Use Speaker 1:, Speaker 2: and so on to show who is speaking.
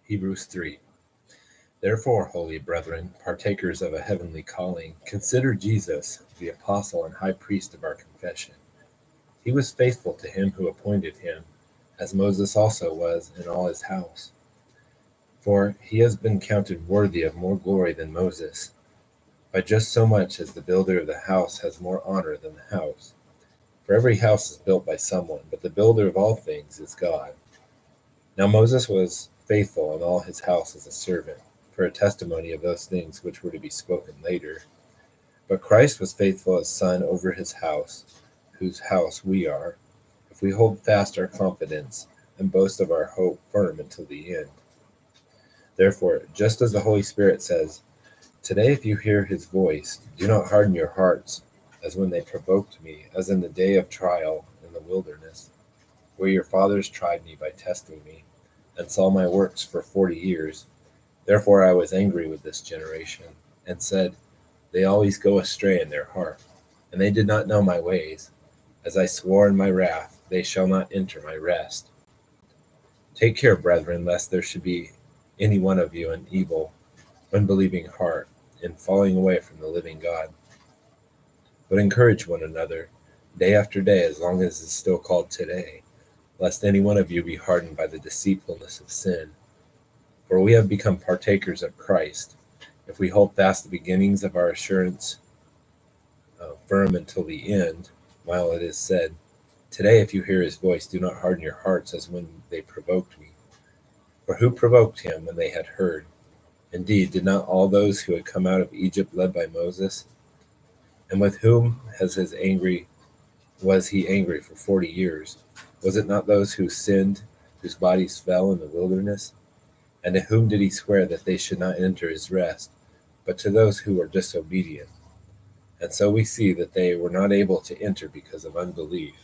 Speaker 1: Hebrews 3. Therefore, holy brethren, partakers of a heavenly calling, consider Jesus, the apostle and high priest of our confession. He was faithful to him who appointed him, as Moses also was in all his house. For he has been counted worthy of more glory than Moses, by just so much as the builder of the house has more honor than the house. For every house is built by someone, but the builder of all things is God. Now Moses was faithful in all his house as a servant, for a testimony of those things which were to be spoken later. But Christ was faithful as Son over his house, whose house we are, if we hold fast our confidence and boast of our hope firm until the end. Therefore, just as the Holy Spirit says, "Today if you hear his voice, do not harden your hearts, as when they provoked me, as in the day of trial in the wilderness, where your fathers tried me by testing me, and saw my works for 40 years. Therefore I was angry with this generation, and said, They always go astray in their heart, and they did not know my ways. As I swore in my wrath, they shall not enter my rest. Take care, brethren, lest there should be any one of you an evil, unbelieving heart, in falling away from the living God. But encourage one another, day after day, as long as it is still called today, lest any one of you be hardened by the deceitfulness of sin. For we have become partakers of Christ, if we hold fast the beginnings of our assurance firm until the end, while it is said, Today if you hear his voice, do not harden your hearts as when they provoked me. For who provoked him when they had heard? Indeed, did not all those who had come out of Egypt led by Moses? And with whom was he angry for 40 years? Was it not those who sinned, whose bodies fell in the wilderness? And to whom did he swear that they should not enter his rest, but to those who were disobedient? And so we see that they were not able to enter because of unbelief.